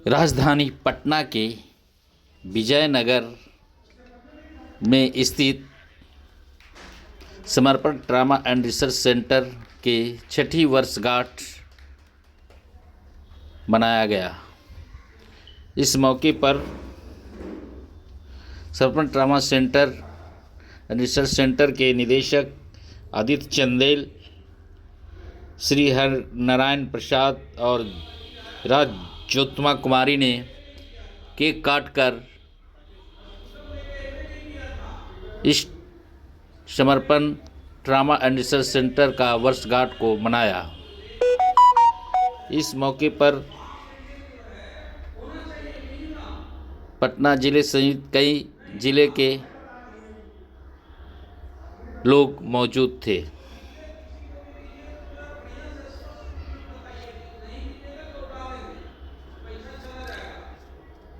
राजधानी पटना के विजयनगर में स्थित समर्पण ट्रामा एंड रिसर्च सेंटर के 6ठी वर्षगांठ मनाया गया। इस मौके पर समर्पण trauma centre and research centre के निदेशक आदित्य चंदेल, श्री हर नारायण प्रसाद और राज ज्योत्सना कुमारी ने केक काटकर इस समर्पण ट्रामा एंड रिसर्च सेंटर का वर्षगांठ को मनाया। इस मौके पर पटना जिले सहित कई जिले के लोग मौजूद थे।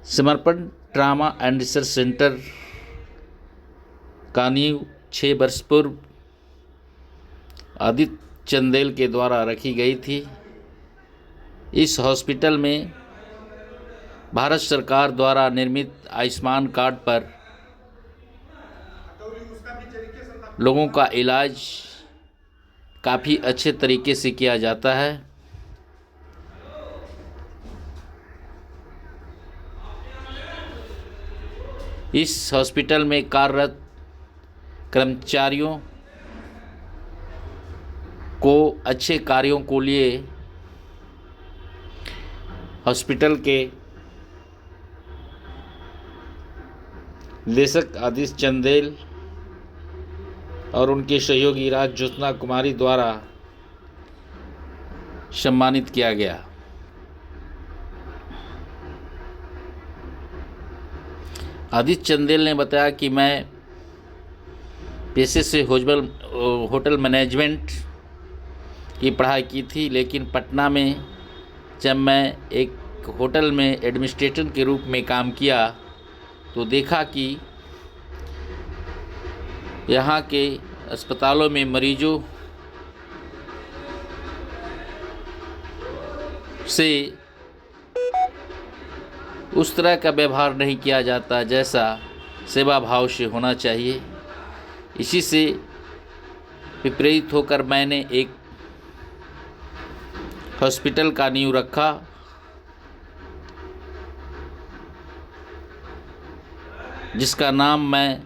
समर्पण ट्रामा एंड रिसर्च सेंटर का नींव 6 वर्ष पूर्व आदित्य चंदेल के द्वारा रखी गई थी। इस हॉस्पिटल में भारत सरकार द्वारा निर्मित आयुष्मान कार्ड पर लोगों का इलाज काफ़ी अच्छे तरीके से किया जाता है। इस हॉस्पिटल में कार्यरत कर्मचारियों को अच्छे कार्यों को लिए हॉस्पिटल के निदेशक आदित्य चंदेल और उनके सहयोगी राज ज्योत्सना कुमारी द्वारा सम्मानित किया गया। आदित्य चंदेल ने बताया कि मैं पेशे से होटल मैनेजमेंट की पढ़ाई की थी, लेकिन पटना में जब मैं एक होटल में एडमिनिस्ट्रेटर के रूप में काम किया तो देखा कि यहाँ के अस्पतालों में मरीजों से उस तरह का व्यवहार नहीं किया जाता जैसा सेवा भाव से होना चाहिए। इसी से विपरीत होकर मैंने एक हॉस्पिटल का नींव रखा, जिसका नाम मैं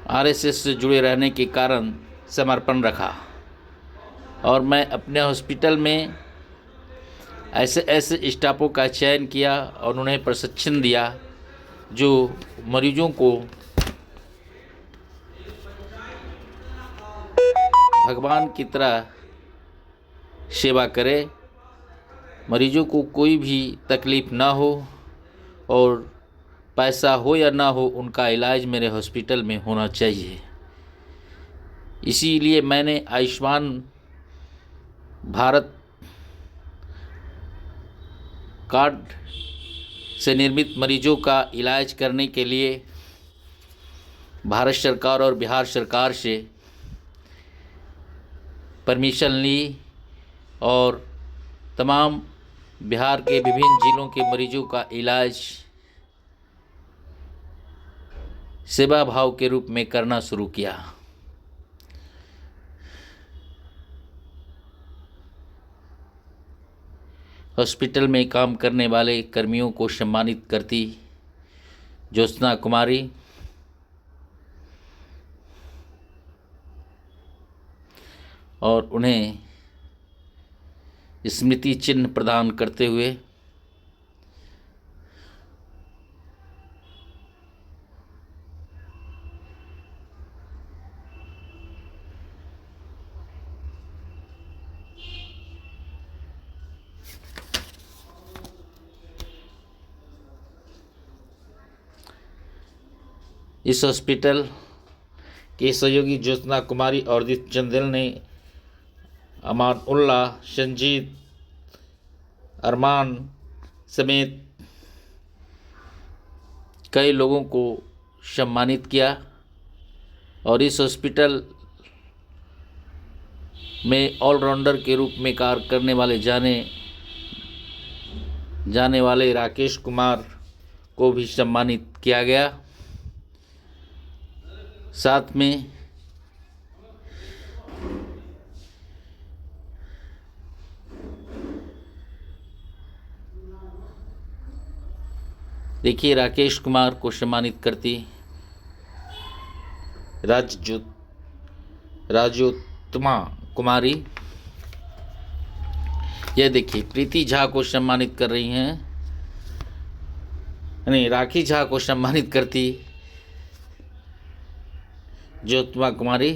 आरएसएस से जुड़े रहने के कारण समर्पण रखा। और मैं अपने हॉस्पिटल में ऐसे स्टाफों का चयन किया और उन्हें प्रशिक्षण दिया जो मरीजों को भगवान की तरह सेवा करे, मरीजों को कोई भी तकलीफ़ ना हो और पैसा हो या ना हो उनका इलाज मेरे हॉस्पिटल में होना चाहिए। इसीलिए मैंने आयुष्मान भारत कार्ड से निर्मित मरीजों का इलाज करने के लिए भारत सरकार और बिहार सरकार से परमिशन ली और तमाम बिहार के विभिन्न जिलों के मरीजों का इलाज सेवा भाव के रूप में करना शुरू किया। हॉस्पिटल में काम करने वाले कर्मियों को सम्मानित करती ज्योत्सना कुमारी और उन्हें स्मृति चिन्ह प्रदान करते हुए इस हॉस्पिटल के सहयोगी ज्योत्सना कुमारी और आदित्य चंदेल ने अमान उल्लाह, संजीत, अरमान समेत कई लोगों को सम्मानित किया और इस हॉस्पिटल में ऑलराउंडर के रूप में कार्य करने वाले जाने जाने वाले राकेश कुमार को भी सम्मानित किया गया। साथ में देखिए, राकेश कुमार को सम्मानित करती राजोत्तमा कुमारी। यह देखिए, प्रीति झा को सम्मानित कर रही हैं, नहीं, राखी झा को सम्मानित करती ज्योत्मा कुमारी।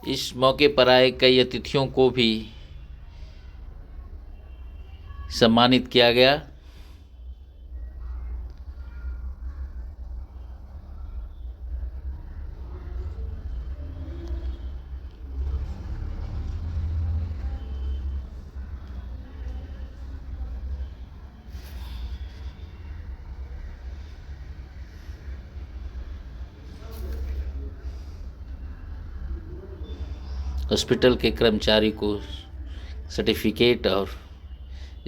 इस मौके पर आए कई अतिथियों को भी सम्मानित किया गया। हॉस्पिटल के कर्मचारी को सर्टिफिकेट और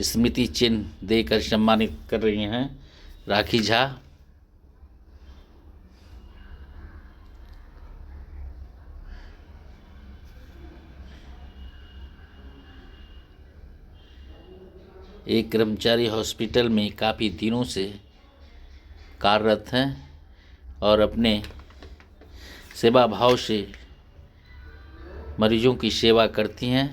स्मृति चिन्ह देकर सम्मानित कर रही हैं राखी झा। एक कर्मचारी हॉस्पिटल में काफ़ी दिनों से कार्यरत हैं और अपने सेवा भाव से मरीजों की सेवा करती हैं।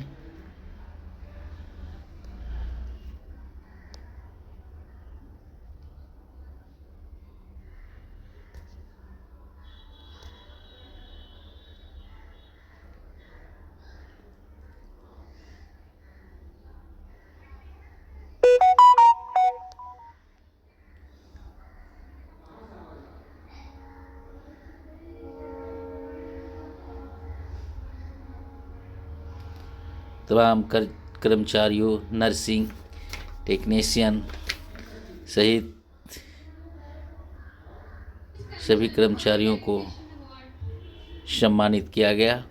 तमाम कर्मचारियों, नर्सिंग टेक्नीशियन सहित सभी कर्मचारियों को सम्मानित किया गया।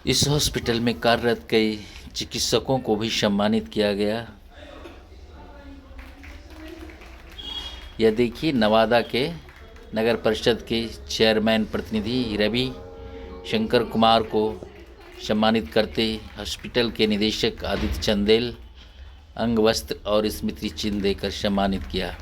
इस हॉस्पिटल में कार्यरत कई चिकित्सकों को भी सम्मानित किया गया। यह देखिए, नवादा के नगर परिषद के चेयरमैन प्रतिनिधि रवि शंकर कुमार को सम्मानित करते हॉस्पिटल के निदेशक आदित्य चंदेल अंग वस्त्र और स्मृति चिन्ह देकर सम्मानित किया।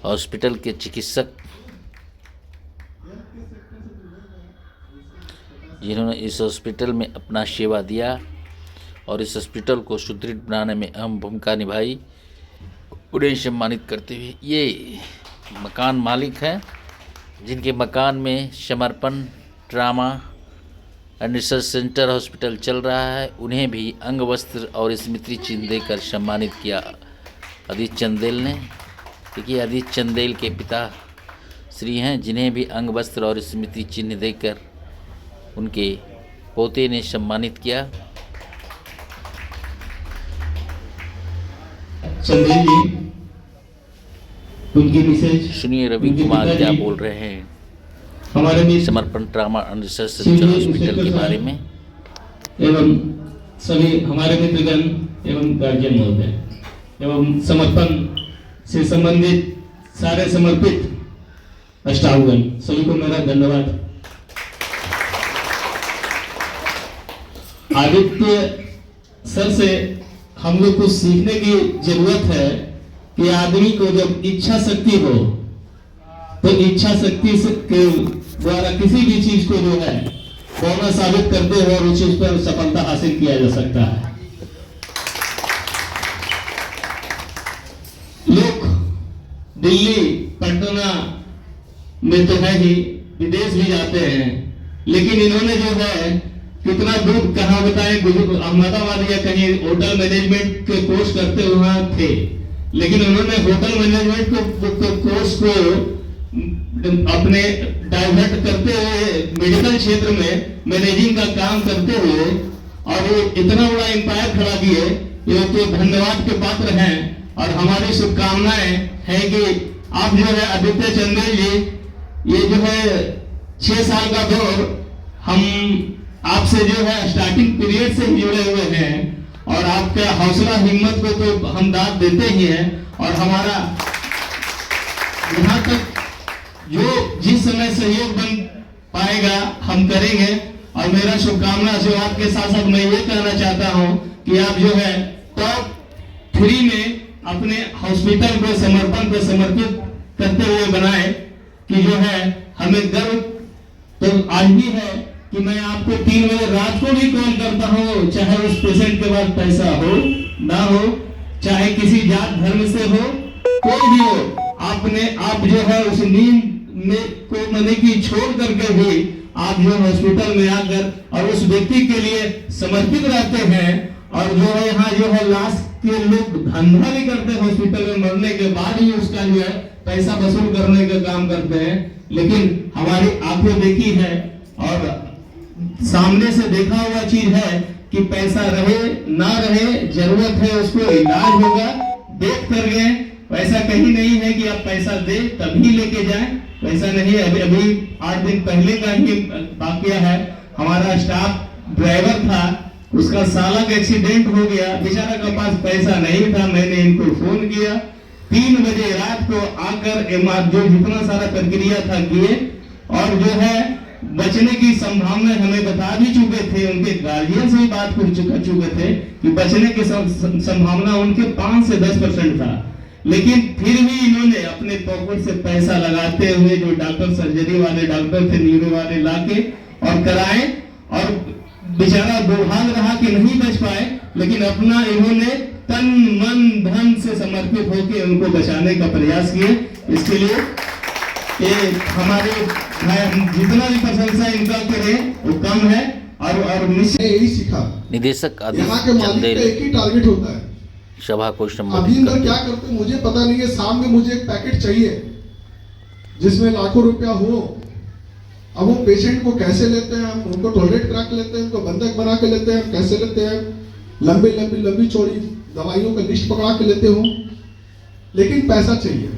हॉस्पिटल के चिकित्सक जिन्होंने इस हॉस्पिटल में अपना सेवा दिया और इस हॉस्पिटल को सुदृढ़ बनाने में अहम भूमिका निभाई, उन्हें सम्मानित करते हुए ये मकान मालिक हैं जिनके मकान में समर्पण trauma and research centre hospital चल रहा है, उन्हें भी अंग वस्त्र और स्मृति चिन्ह देकर सम्मानित किया आदित्य चंदेल ने। देखिए, आदित्य चंदेल के पिता श्री हैं जिन्हें भी अंग वस्त्र और स्मृति चिन्ह देकर उनके पोते ने सम्मानित किया। चंदेल जी, उनकी मिसेज सुनिए रवि कुमार क्या बोल रहे हैं हमारे समर्पण trauma and research centre hospital के बारे में। एवं सभी हमारे मित्रगण एवं गार्जियन महोदय एवं समर्पण से संबंधित सारे समर्पित स्टाफगण सभी को मेरा धन्यवाद। आदित्य सर से हम लोग को सीखने की जरूरत है कि आदमी को जब इच्छा शक्ति हो तो इच्छा शक्ति के द्वारा किसी भी चीज को जो है होना साबित करते हुए और उस चीज पर सफलता हासिल किया जा सकता है। लोग दिल्ली पटना में तो है ही, विदेश भी जाते हैं, लेकिन इन्होंने जो है कितना दूर कहाँ बताए अहमदाबाद या कहीं होटल मैनेजमेंट के कोर्स करते हुए थे, लेकिन उन्होंने होटल मैनेजमेंट को कोर्स को अपने डाइवर्ट करते हुए मेडिकल क्षेत्र में मैनेजिंग का काम करते हुए और वो इतना बड़ा एम्पायर खड़ा किए, ये तो धन्यवाद के पात्र हैं। और हमारी शुभकामनाएं हैं कि आप जो है आदित्य चंदेल जी, ये जो है 6 साल का दौर हम आपसे जो है स्टार्टिंग पीरियड से ही जुड़े हुए हैं और आपका हौसला हिम्मत को तो हम दाद देते ही हैं और हमारा यहाँ तक जो जिस समय सहयोग बन पाएगा हम करेंगे। और मेरा शुभकामना आशीर्वाद के साथ साथ मैं ये कहना चाहता हूँ कि आप जो है टॉप 3 में अपने हॉस्पिटल को समर्पण को समर्पित करते हुए बनाए कि जो है हमें गर्व तो आज भी है कि मैं आपको 3 बजे रात को भी कॉल करता हूँ, चाहे उस पेशेंट के पास पैसा हो ना हो, चाहे किसी जात धर्म से हो, कोई भी हो, आप जो है उस नींद में को मने की छोड़ करके भी आप जो हॉस्पिटल में आकर और उस व्यक्ति के लिए समर्पित रहते हैं। और जो है यहाँ जो है लास्ट के लोग धंधा भी करते हैं, हॉस्पिटल में मरने के बाद ही उसका जो है पैसा वसूल करने का काम करते हैं, लेकिन हमारी आंखें देखी है और सामने से देखा हुआ चीज है कि पैसा रहे ना रहे, जरूरत है उसको इलाज होगा, देख कर गए। वैसा कहीं नहीं है कि आप पैसा दे तभी लेके जाए, वैसा नहीं है। अभी 8 दिन पहले का ही वाकया है, हमारा स्टाफ ड्राइवर था, उसका साला का एक्सीडेंट हो गया, बेचारा के पास पैसा नहीं था, मैंने इनको फोन किया 3 बजे रात को आकर जो जितना सारा प्रक्रिया था किए और जो है बचने की संभावना हमें बता भी चुके थे, उनके गार्जियन से भी बात कर चुके थे कि बचने की संभावना उनके 5 से 10% था, लेकिन फिर भी इन्होंने अपने पॉकेट से पैसा लगाते हुए जो डॉक्टर सर्जरी वाले डॉक्टर थे न्यूरो वाले लाके और कराए और बेचारा दुर्भाग रहा कि नहीं बच पाए, लेकिन अपना इन्होंने तन मन धन से समर्पित होकर उनको बचाने का प्रयास किए। इसके लिए हमारे जितना भी प्रशंसा इनका करें वो कम है। और यही सीखा निदेशक यहाँ के मालिक का एक ही टारगेट होता है, सभा को अभी अंदर क्या करते मुझे पता नहीं है। शाम में मुझे एक पैकेट चाहिए जिसमें लाखों रुपया हो, अब वो पेशेंट को कैसे लेते हैं, हम उनको टॉलरेट करा के लेते हैं, उनको बंधक बना के लेते हैं, कैसे लेते हैं, लंबी चौड़ी दवाइयों का लिस्ट पकड़ा के लेते हो, लेकिन पैसा चाहिए।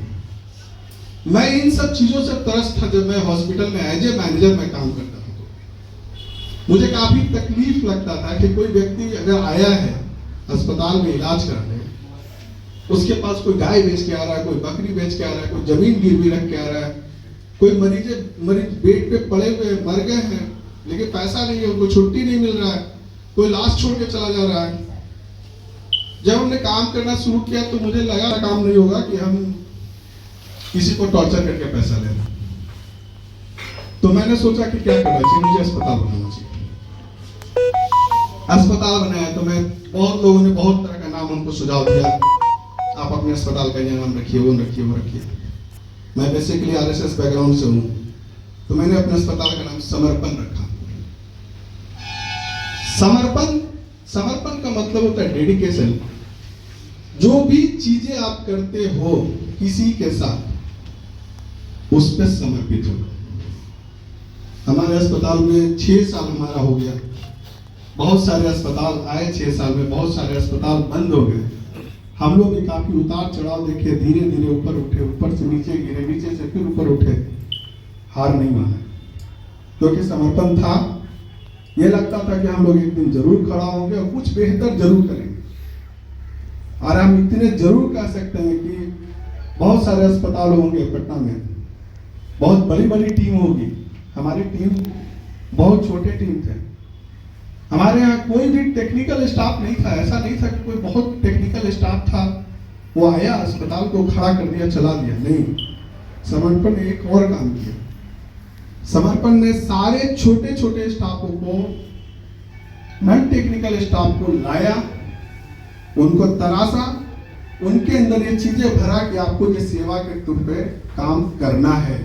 मैं इन सब चीजों से त्रस्त था। जब मैं हॉस्पिटल में एज ए मैनेजर में काम करता था तो मुझे काफी तकलीफ लगता था कि कोई व्यक्ति अगर आया है अस्पताल में इलाज कराने, उसके पास कोई गाय बेच के आ रहा है, कोई बकरी बेच के आ रहा है, कोई जमीन गिरवी रख के आ रहा है, कोई मरीज बेड पे पड़े हुए मर गए हैं लेकिन पैसा नहीं है, उनको छुट्टी नहीं मिल रहा है, कोई लाश छोड़ के चला जा रहा है। जब हमने काम करना शुरू किया तो मुझे लगा काम नहीं होगा कि हम किसी को टॉर्चर करके पैसा ले रहे। तो मैंने सोचा कि क्या करना चाहिए, मुझे अस्पताल बनाना चाहिए। अस्पताल बनाया तो मैं बहुत लोगों ने बहुत तरह का नाम हमको सुझाव दिया, आप अपने अस्पताल का ये नाम रखिए, वो रखिए, वो रखिए। मैं बेसिकली आरएसएस बैकग्राउंड से हूँ, तो मैंने अपने अस्पताल का नाम समर्पण रखा। समर्पण का मतलब होता है डेडिकेशन। जो भी चीजें आप करते हो किसी के साथ, उस पर समर्पित हो। हमारे अस्पताल में 6 साल हमारा हो गया, बहुत सारे अस्पताल आए 6 साल में, बहुत सारे अस्पताल बंद हो गए। हम लोग भी काफी उतार चढ़ाव देखे, धीरे धीरे ऊपर उठे, ऊपर से नीचे गिरे, नीचे से फिर ऊपर उठे, हार नहीं माना, क्योंकि समर्पण था। ये लगता था कि हम लोग एक दिन जरूर खड़ा होंगे और कुछ बेहतर जरूर करेंगे। और हम इतने जरूर कह सकते हैं कि बहुत सारे अस्पताल होंगे पटना में, बहुत बड़ी बड़ी टीम होगी। हमारी टीम बहुत छोटे टीम थे। हमारे यहाँ कोई भी टेक्निकल स्टाफ नहीं था। ऐसा नहीं था कि कोई बहुत टेक्निकल स्टाफ था, वो आया अस्पताल को खड़ा कर दिया, चला दिया। नहीं, समर्पण ने एक और काम किया। समर्पण ने सारे छोटे छोटे स्टाफों को, नॉन टेक्निकल स्टाफ को लाया, उनको तराशा, उनके अंदर ये चीजें भरा कि आपको ये सेवा के तौर पे काम करना है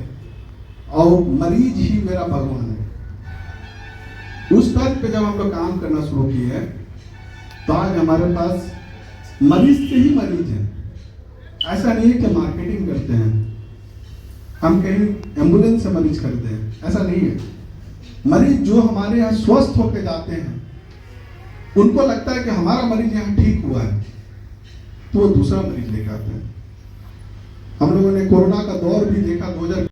और मरीज ही मेरा भगवान है। उस पर पे जब हम लोग काम करना शुरू किए तो आज हमारे पास मरीज के ही मरीज हैं। ऐसा नहीं है कि मार्केटिंग करते हैं, हम कहीं एम्बुलेंस से मरीज करते हैं, ऐसा नहीं है। मरीज जो हमारे यहाँ स्वस्थ होकर जाते हैं, उनको लगता है कि हमारा मरीज यहाँ ठीक हुआ है, तो वो दूसरा मरीज लेकर आते हैं। हम लोगों ने कोरोना का दौर भी देखा 2000